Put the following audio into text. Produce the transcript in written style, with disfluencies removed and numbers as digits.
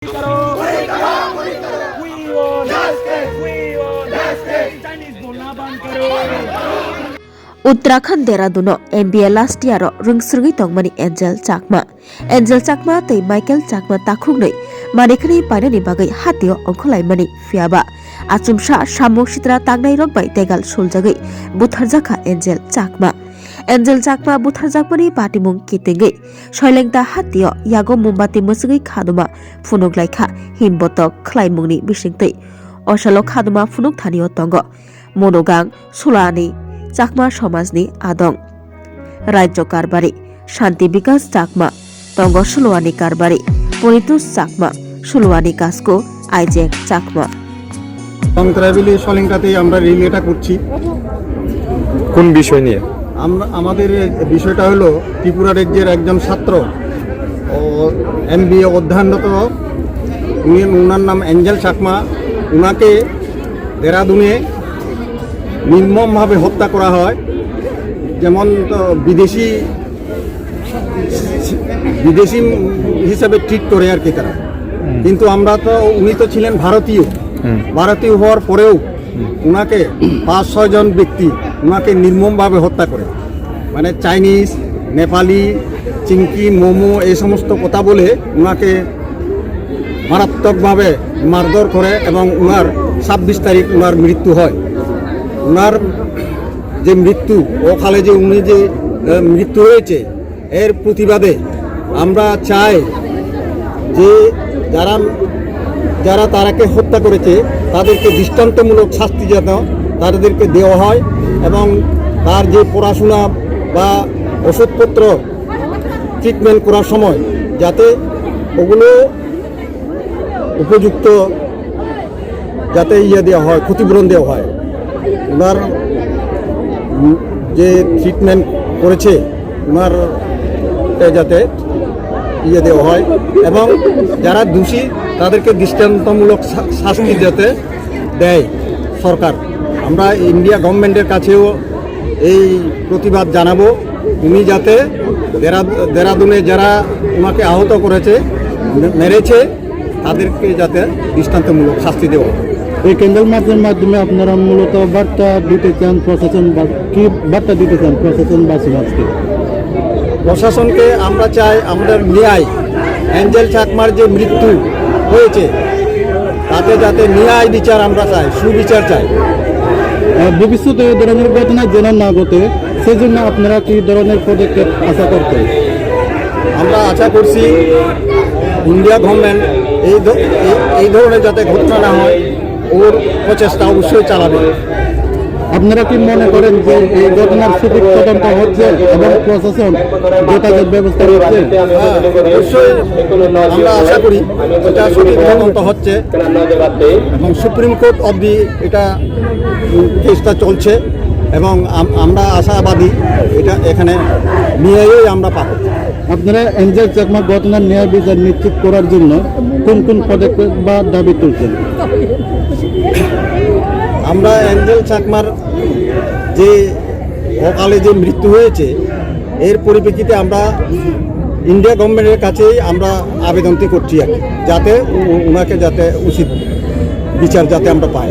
Uttarakhand Dehradun MBA last year rungsrgi tongmani Angel Chakma tei Michael Chakma takhungnei manikni painani bagai hatio ongkholaimani fiaba achumsa samung sitra tangnai rokbai tegal suljagai butharjaka Angel Chakma butharjakmani patimung kitengei soilengta hatio yago mumbati musugai khaduma phunuklaikha himbotok khlaimungni bisingtei osalo khaduma phunuk thanio tongo monogang sulani Chakma Somajni Adong Rajyo Karbari Shanti Bikas Chakma Tongo Sulwani Karbari Poritus Chakma Sulwani Kasko Isaac Chakma ট্রাভেলি সলিংটাতে আমরা রিলেটা করছি। কোন বিষয় নিয়ে? আমাদের বিষয়টা হলো ত্রিপুরা রাজ্যের একজন ছাত্র ও MBA অধ্যয়নরত উনার নাম অ্যাঞ্জেল চাকমা। উনাকে দেরাদুনে নির্মমভাবে হত্যা করা হয়, যেমন বিদেশি হিসাবে ট্রিট করে আর কি তারা। কিন্তু আমরা তো উনি তো ছিলেন ভারতীয় হওয়ার পরেও উনাকে 5-6 জন ব্যক্তি উনাকে নির্মমভাবে হত্যা করে, মানে চাইনিজ, নেপালি, চিংকি, মোমো এই সমস্ত কথা বলে উনাকে মারাত্মকভাবে মারধর করে এবং উনার 26 তারিখ উনার মৃত্যু হয়। উনার যে মৃত্যু ওখানে যে উনি যে মৃত্যু হয়েছে এর প্রতিবাদে আমরা চাই যে যারা তারাকে হত্যা করেছে তাদেরকে দৃষ্টান্তমূলক শাস্তি যেন তাদেরকে দেওয়া হয় এবং তার যে পড়াশোনা বা ওষুধপত্র ট্রিটমেন্ট করার সময় যাতে ওগুলো উপযুক্ত যাতে দেওয়া হয়, ক্ষতিপূরণ দেওয়া হয়। ওনার যে ট্রিটমেন্ট করেছে ওনার যাতে দেওয়া হয় এবং যারা দোষী তাদেরকে দৃষ্টান্তমূলক শাস্তি যাতে দেয় সরকার। আমরা ইন্ডিয়া গভর্নমেন্টের কাছেও এই প্রতিবাদ জানাবো, উনি যাতে দেরাদুনে যারা ওনাকে আহত করেছে, মেরেছে, তাদেরকে যাতে দৃষ্টান্তমূলক শাস্তি দেওয়া হয়। এই ক্যান্ডেল মার্চের মাধ্যমে আপনারা মূলত বার্তা দিতে চান প্রশাসন, কি বার্তা দিতে চান প্রশাসন বা সমাজকে? প্রশাসনকে আমরা চাই আমাদের ন্যায়, অ্যাঞ্জেল চাকমার যে মৃত্যু হয়েছে তাতে যাতে ন্যায় বিচার আমরা চাই, সুবিচার চাই। ভবিষ্যতে এই ধরনের ঘটনা যেন না ঘটে সেজন্য আপনারা কি ধরনের পদক্ষেপ আশা করতেন? আমরা আশা করছি ইন্ডিয়া গভর্নমেন্ট এই ধরনের যাতে ঘটনা না হয় ওর প্রচেষ্টা অবশ্যই চালাবে। আপনারা কি মনে করেন যে এই ঘটনার সঠিক তদন্ত হচ্ছে এবং প্রশাসন যথাযথ ব্যবস্থা নিচ্ছে? অবশ্যই আমরা আশা করি এটা সঠিক তদন্ত হচ্ছে এবং সুপ্রিম কোর্ট অবধি এটা কেসটা চলছে এবং আমরা আশাবাদী এটা এখানে ন্যায়ই আমরা পাবো। আপনারা অ্যাঞ্জেল চাকমা ঘটনার ন্যায় বিচার নিশ্চিত করার জন্য কোন কোন পদক্ষেপ বা দাবি তুলছেন? আমরা অ্যাঞ্জেল চাকমার যে অকালে যে মৃত্যু হয়েছে এর পরিপ্রেক্ষিতে আমরা ইন্ডিয়া গভর্নমেন্টের কাছেই আমরা আবেদনটি করছি আর কি, যাতে ওনাকে যাতে উচিত বিচার যাতে আমরা পাই।